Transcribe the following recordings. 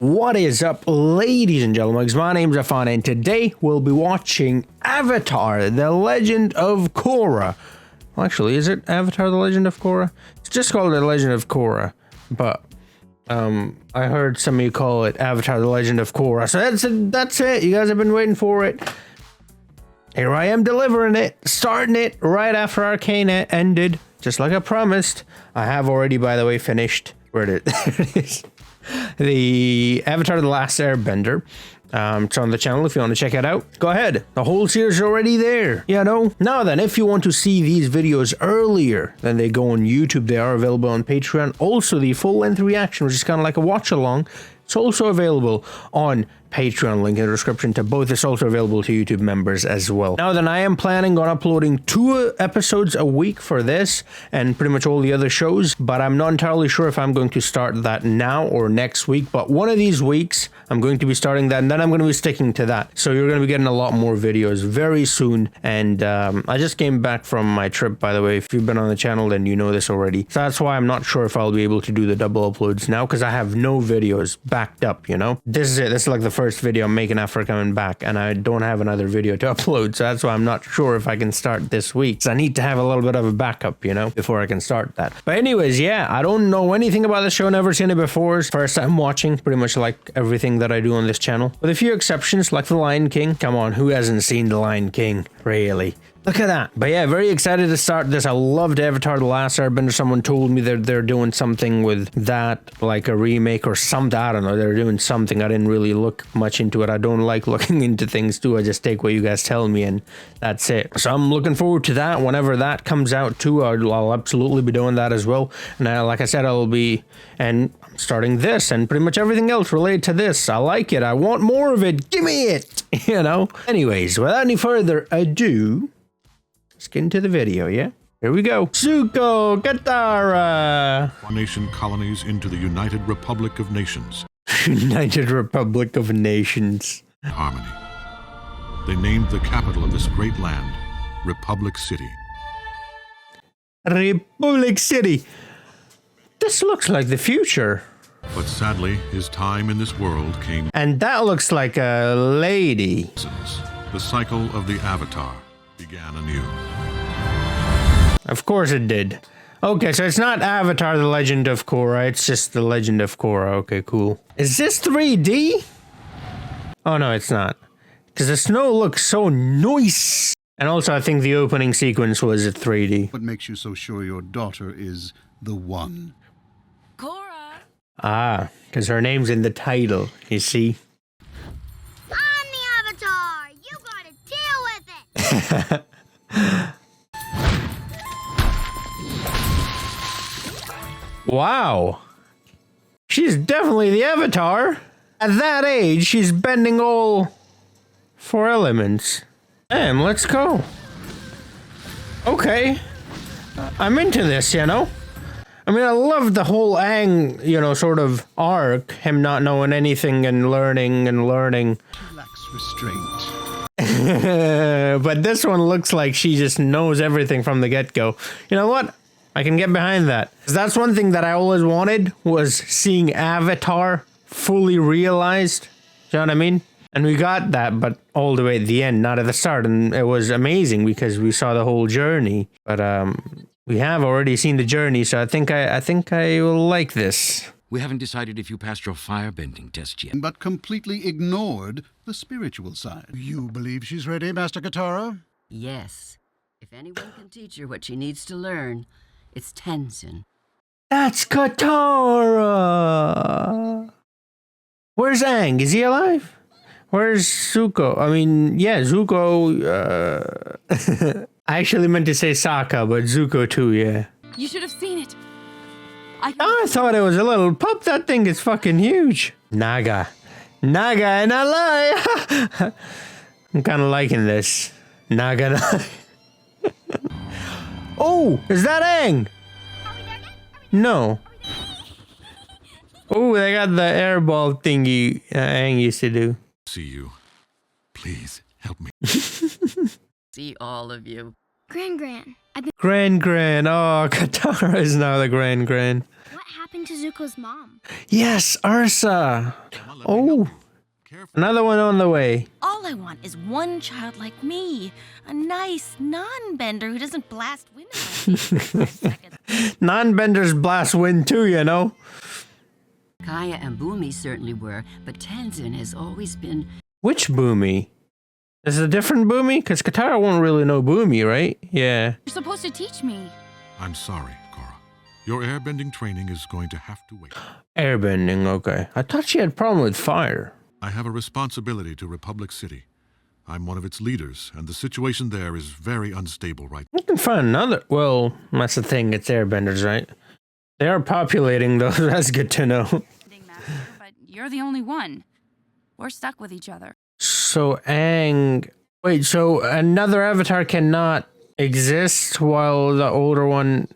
What is up, ladies and gentlemen? My name's Affan, and today we'll be watching Avatar: The Legend of Korra. Well, actually, is it Avatar: The Legend of Korra? It's just called The Legend of Korra, but I heard some of you call it Avatar: The Legend of Korra. So that's it. You guys have been waiting for it. Here I am delivering it, starting it right after Arcane ended, just like I promised. I have already, by the way, finished. Where did it is? The Avatar: The Last Airbender. It's on the channel if you want to check it out. Go ahead. The whole series is already there, you know? Now then, if you want to see these videos earlier than they go on YouTube, they are available on Patreon. Also, the full-length reaction, which is kind of like a watch-along, it's also available on Patreon, link in the description to both. It's also available to YouTube members as well. Now then, I am planning on uploading 2 episodes a week for this and pretty much all the other shows, but I'm not entirely sure if I'm going to start that now or next week, but one of these weeks I'm going to be starting that, and then I'm going to be sticking to that. So you're going to be getting a lot more videos very soon. And I just came back from my trip, by the way. If you've been on the channel, then you know this already. So that's why I'm not sure if I'll be able to do the double uploads now, because I have no videos backed up, you know? This is it. This is like the first video I'm making after coming back, and I don't have another video to upload, so that's why I'm not sure if I can start this week. So I need to have a little bit of a backup, you know, before I can start that. But anyways, yeah, I don't know anything about the show, never seen it before. First time watching, pretty much like everything that I do on this channel, with a few exceptions, like The Lion King. Come on, who hasn't seen The Lion King, really? Look at that. But yeah, very excited to start this. I loved Avatar: The Last Airbender. Someone told me that they're doing something with that, like a remake or something. I don't know. They're doing something. I didn't really look much into it. I don't like looking into things too. I just take what you guys tell me and that's it. So I'm looking forward to that. Whenever that comes out too, I'll absolutely be doing that as well. And like I said, I'll be starting this and pretty much everything else related to this. I like it. I want more of it. Give me it. You know? Anyways, without any further ado, let's get into the video, yeah? Here we go. Zuko, Katara. Nation colonies into the United Republic of Nations. United Republic of Nations. Harmony. They named the capital of this great land Republic City. Republic City. This looks like the future. But sadly, his time in this world came. And that looks like a lady. The cycle of the Avatar began anew. Of course it did. Okay, so it's not Avatar: The Legend of Korra, it's just The Legend of Korra. Okay, cool. Is this 3D? Oh no, it's not. Because the snow looks so nice. And also, I think the opening sequence was at 3D. What makes you so sure your daughter is the one? Korra! Ah, because her name's in the title, you see? I'm the Avatar! You gotta deal with it! Wow. She's definitely the Avatar. At that age, she's bending all 4 elements. Damn, let's go. Okay. I'm into this, you know? I mean, I love the whole Aang, you know, sort of arc. Him not knowing anything and learning and learning. Lacks restraint. But this one looks like she just knows everything from the get-go. You know what? I can get behind that. 'Cause that's one thing that I always wanted, was seeing Avatar fully realized. Do you know what I mean? And we got that, but all the way at the end, not at the start. And it was amazing because we saw the whole journey. But we have already seen the journey, so I think I will like this. We haven't decided if you passed your firebending test yet. But completely ignored the spiritual side. You believe she's ready, Master Katara? Yes. If anyone can teach her what she needs to learn, it's Tenzin. That's Katara. Where's Aang? Is he alive? Where's Zuko? I mean, yeah, Zuko. I actually meant to say Sokka, but Zuko too, yeah. You should have seen it. I thought it was a little pup. That thing is fucking huge. Naga and I lie. I'm kind of liking this. Naga. Oh, is that Aang? No. Oh, they got the airball thingy Aang used to do. See you. Please help me. See all of you. Gran. I've been. Gran. Oh, Katara is now the Gran. What happened to Zuko's mom? Yes, Ursa. Oh, another one on the way. All I want is one child like me. A nice non-bender who doesn't blast wind in my face for seconds. Non-benders blast wind too, you know. Kaya and Bumi certainly were, but Tenzin has always been... Which Boomy? Is it a different Boomy? Because Katara won't really know Boomy, right? Yeah. You're supposed to teach me. I'm sorry, Korra. Your airbending training is going to have to wait. Airbending, okay. I thought she had a problem with fire. I have a responsibility to Republic City. I'm one of its leaders, and the situation there is very unstable right now. I can find another. Well, that's the thing. It's airbenders, right? They are populating, though. That's good to know. But you're the only one. We're stuck with each other. So, Aang... Wait, so another avatar cannot exist while the older one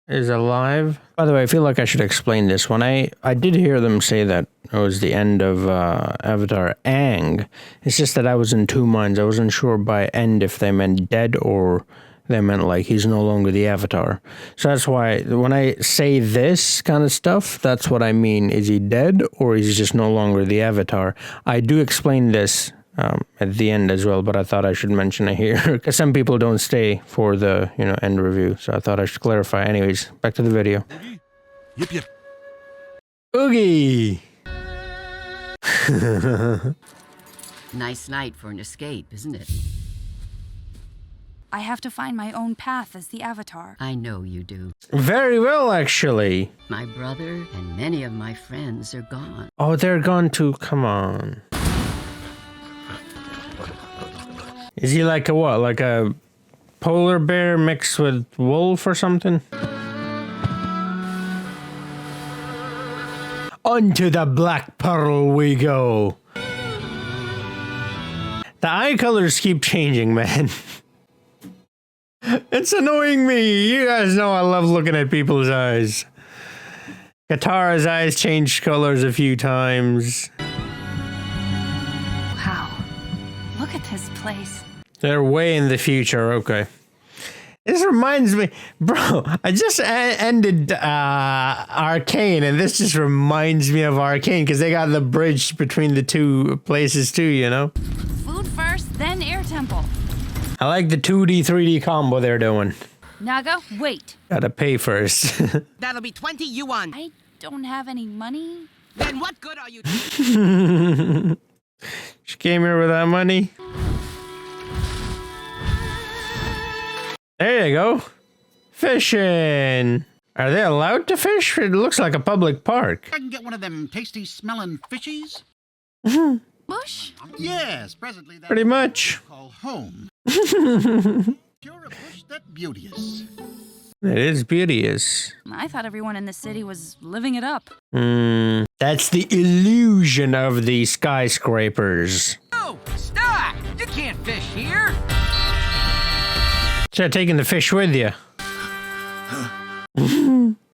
is alive? By the way, I feel like I should explain this. When I did hear them say that it was the end of Avatar Aang. It's just that I was in two minds. I wasn't sure by end if they meant dead or they meant like he's no longer the Avatar. So that's why when I say this kind of stuff, that's what I mean. Is he dead or is he just no longer the Avatar? I do explain this at the end as well, but I thought I should mention it here because some people don't stay for the end review. So I thought I should clarify. Anyways, back to the video. Yip yip. Oogie. Nice night for an escape, isn't it? I have to find my own path as the Avatar. I know you do. Very well, actually. My brother and many of my friends are gone. Oh, they're gone too. Come on. Is he like a what? Like a polar bear mixed with wolf or something? Onto the Black Pearl we go. The eye colors keep changing, man. It's annoying me. You guys know I love looking at people's eyes. Katara's eyes changed colors a few times. Wow. Look at this place. They're way in the future, okay. This reminds me, bro, I just ended Arcane, and this just reminds me of Arcane, because they got the bridge between the two places too, you know? Food first, then air temple. I like the 2D, 3D combo they're doing. Naga, wait. Gotta pay first. That'll be 20 yuan. I don't have any money. Then what good are you? She came here with that money. There you go. Fishing. Are they allowed to fish? It looks like a public park. I can get one of them tasty smelling fishies. Bush? Yes, presently that's Pretty much. call home. You're a bush that beauteous. It is beauteous. I thought everyone in the city was living it up. That's the illusion of the skyscrapers. Oh, stop! You can't fish here. Start taking the fish with you.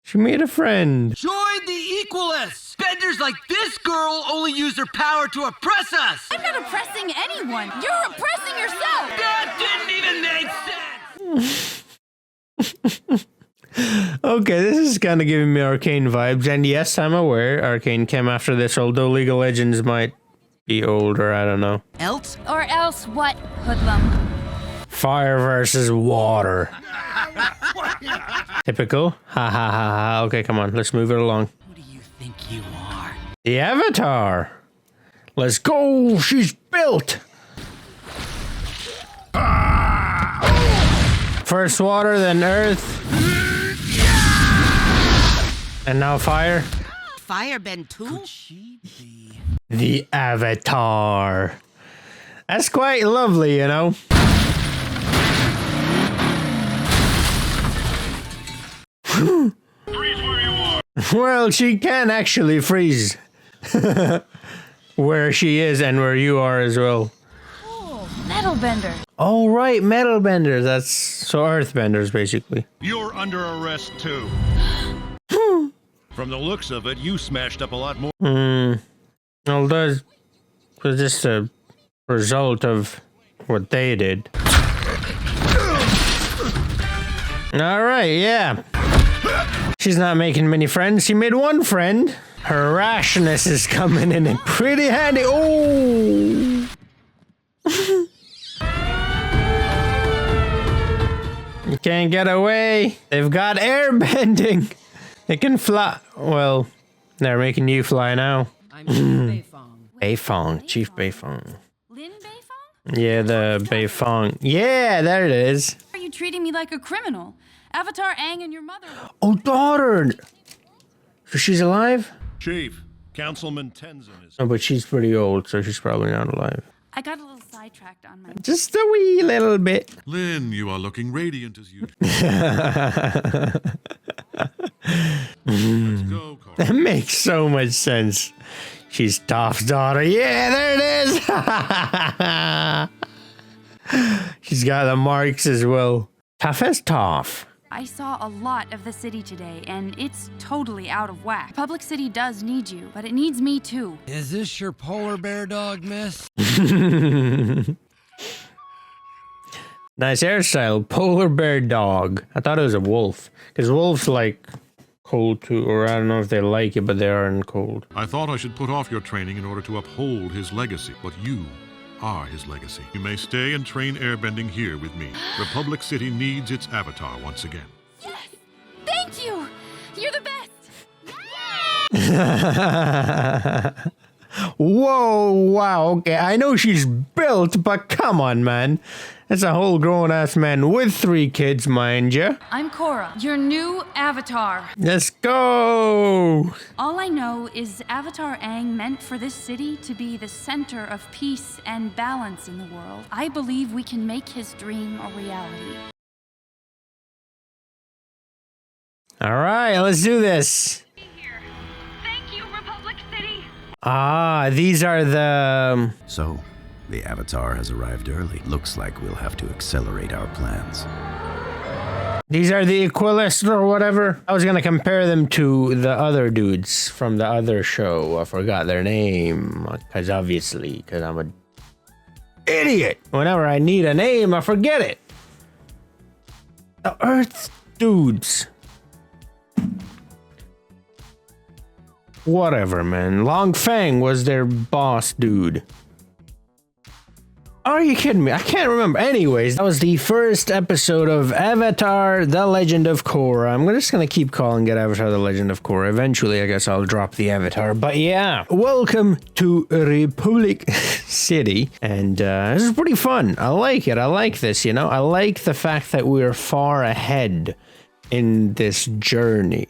She made a friend. Join the Equalists! Benders like this girl only use their power to oppress us! I'm not oppressing anyone. You're oppressing yourself. That didn't even make sense! Okay, this is kind of giving me Arcane vibes. And yes, I'm aware Arcane came after this, although League of Legends might be older, I don't know. Else? Or else what, hoodlum? Fire versus water. Typical. Ha ha ha ha. Okay, come on, let's move it along. Who do you think you are? The Avatar. Let's go. She's built. First water, then earth. And now fire. Firebend too? The Avatar. That's quite lovely, you know. Well, she can actually freeze where she is and where you are as well. Oh, metal bender. Oh, right, metal benders. That's so earth benders, basically. You're under arrest too. From the looks of it, you smashed up a lot more. Well, that was just a result of what they did. All right, yeah. She's not making many friends. She made one friend. Her rashness is coming in pretty handy. Oh! You can't get away. They've got airbending. They can fly. Well, they're making you fly now. I'm Chief Beifong. Beifong. Chief Beifong. Lin Beifong? Yeah, the Beifong. Yeah, there it is. Why are you treating me like a criminal? Avatar Aang and your mother. Oh, daughter. So she's alive? Chief, Councilman Tenzin is... No, but she's pretty old, so she's probably not alive. I got a little sidetracked on my... Just a wee little bit. Lynn, you are looking radiant as usual. Let's go, Korra. That makes so much sense. She's Toph's daughter. Yeah, there it is. She's got the marks as well. Tough as Toph. I saw a lot of the city today, and it's totally out of whack. Public City does need you, but it needs me too. Is this your polar bear dog, miss? Nice hairstyle. Polar bear dog. I thought it was a wolf. Because wolves like cold too, or I don't know if they like it, but they aren't cold. I thought I should put off your training in order to uphold his legacy, but you are his legacy. You may stay and train airbending here with me. Republic City needs its avatar once again. Yes! Thank you! You're the best! Whoa, wow, okay. I know she's built, but come on, man. That's a whole grown-ass man with 3 kids, mind ya. I'm Korra, your new avatar. Let's go! All I know is Avatar Aang meant for this city to be the center of peace and balance in the world. I believe we can make his dream a reality. All right, let's do this. Thank you, Republic City. Ah, these are the... So, the Avatar has arrived early. Looks like we'll have to accelerate our plans. These are the Equilist or whatever. I was gonna compare them to the other dudes from the other show. I forgot their name. Because obviously, because I'm an idiot. Whenever I need a name, I forget it. The Earth dudes. Whatever, man. Long Fang was their boss dude. Are you kidding me? I can't remember. Anyways, that was the first episode of Avatar: The Legend of Korra. I'm just gonna keep calling it Avatar: The Legend of Korra. Eventually, I guess I'll drop the Avatar. But yeah, welcome to Republic City. And this is pretty fun. I like it. I like this, you know? I like the fact that we're far ahead in this journey.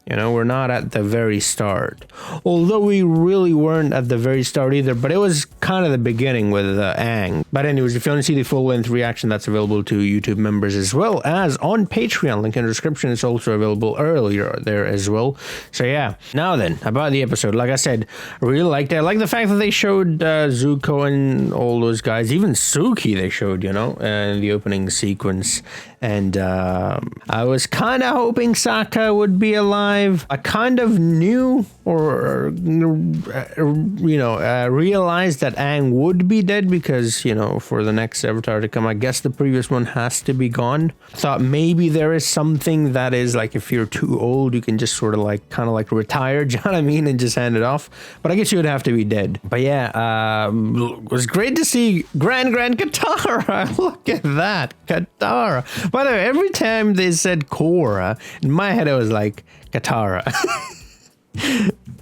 You know, we're not at the very start. Although we really weren't at the very start either, but it was kind of the beginning with Aang. But anyways, if you want to see the full-length reaction, that's available to YouTube members as well as on Patreon. Link in the description. It's also available earlier there as well. So yeah. Now then, about the episode. Like I said, I really liked it. I like the fact that they showed Zuko and all those guys. Even Suki they showed, you know, in the opening sequence. And I was kind of hoping Sokka would be alive. I kind of knew or, you know, realized that Aang would be dead because, you know, for the next Avatar to come, I guess the previous one has to be gone. I thought maybe there is something that is like if you're too old, you can just sort of like kind of like retire, do you know what I mean, and just hand it off. But I guess you would have to be dead. But yeah, it was great to see Grand Katara. Look at that, Katara. By the way, every time they said Korra, in my head it was like Katara.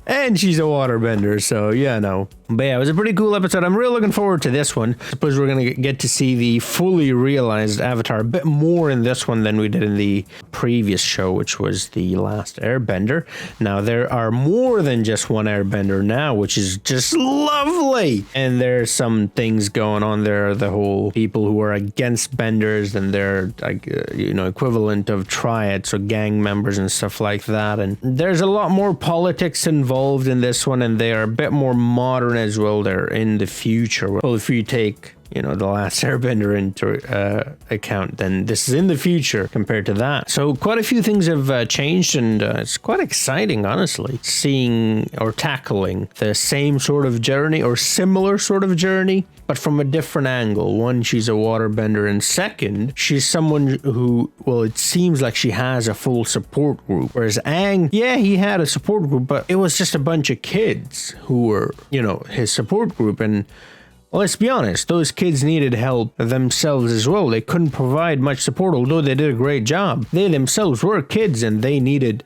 And she's a waterbender, so yeah, no. But yeah, it was a pretty cool episode. I'm really looking forward to this one. I suppose we're gonna get to see the fully realized Avatar a bit more in this one than we did in the previous show, which was The Last Airbender. Now, there are more than just one Airbender now, which is just lovely. And there's some things going on there. The whole people who are against benders and they're, like, you know, equivalent of triads, so gang members and stuff like that. And there's a lot more politics involved in this one, and they are a bit more modern as well. They're in the future. Well, if you take you know, the last Airbender into account, then this is in the future compared to that. So quite a few things have changed, and it's quite exciting, honestly, seeing or tackling the same sort of journey or similar sort of journey, but from a different angle. One, she's a waterbender, and second, she's someone who, well, it seems like she has a full support group. Whereas Aang, yeah, he had a support group, but it was just a bunch of kids who were, you know, his support group. And well, let's be honest, those kids needed help themselves as well. They couldn't provide much support, although they did a great job. They themselves were kids and they needed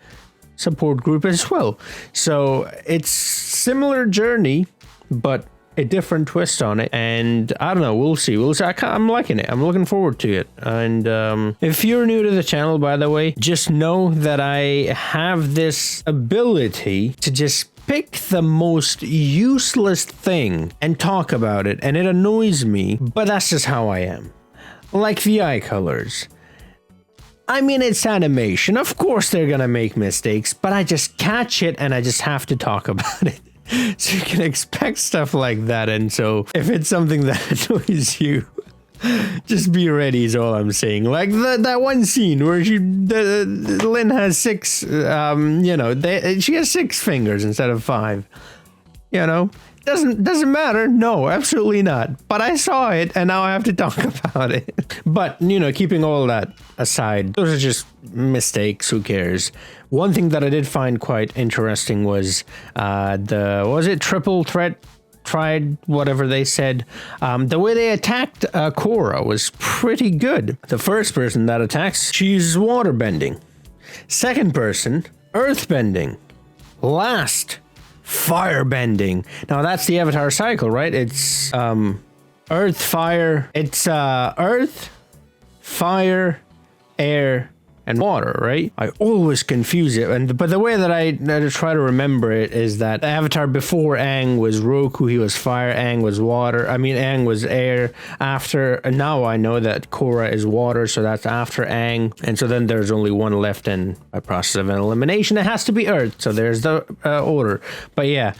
support group as well. So it's similar journey, but a different twist on it. And I don't know, we'll see. I'm liking it. I'm looking forward to it. And if you're new to the channel, by the way, just know that I have this ability to just pick the most useless thing and talk about it, and it annoys me, but that's just how I am. Like the eye colors. I mean, it's animation. Of course they're gonna make mistakes, but I just catch it and I just have to talk about it. So you can expect stuff like that, and so if it's something that annoys you, just be ready is all I'm saying. Like that one scene where Lin has six, you know, she has 6 fingers instead of 5. You know, doesn't matter. No, absolutely not. But I saw it, and now I have to talk about it. But you know, keeping all that aside, those are just mistakes. Who cares? One thing that I did find quite interesting was triple threat. Tried whatever they said. The way they attacked Korra was pretty good. The first person that attacks, she's water bending. Second person, earth bending. Last, fire bending. Now that's the Avatar cycle, right? It's earth, fire. It's earth, fire, air, and water, right? I always confuse it, but the way that I try to remember it is that the Avatar before Aang was Roku, he was fire, Aang was water, Aang was air, after, and now I know that Korra is water, so that's after Aang, and so then there's only one left, and by process of elimination, it has to be Earth, so there's the order. But yeah,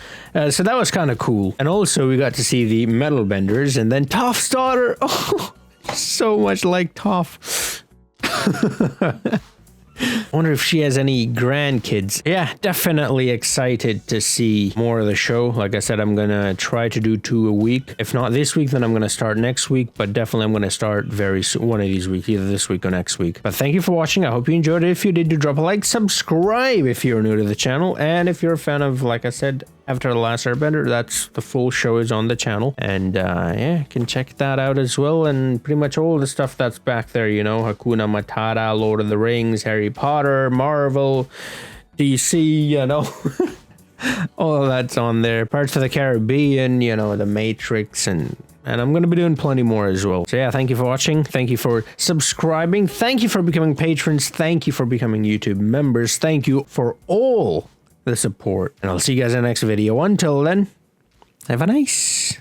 so that was kind of cool, and also we got to see the metal benders, and then Toph's daughter, oh, so much like Toph. I wonder if she has any grandkids. Yeah, definitely excited to see more of the show. Like I said, I'm gonna try to do 2 a week. If not this week, then I'm gonna start next week, but definitely I'm gonna start very soon, one of these weeks, either this week or next week. But thank you for watching. I hope you enjoyed it. If you did, do drop a like, subscribe if you're new to the channel, and if you're a fan of, like I said, After the Last Airbender, that's the full show is on the channel, and yeah, you can check that out as well, and pretty much all the stuff that's back there, you know, Hakuna Matata, Lord of the Rings, Harry Potter, Marvel, DC, you know, all of that's on there. Parts of the Caribbean, you know, The Matrix, and I'm going to be doing plenty more as well. So yeah, thank you for watching. Thank you for subscribing. Thank you for becoming patrons. Thank you for becoming YouTube members. Thank you for all the support. And I'll see you guys in the next video. Until then, have a nice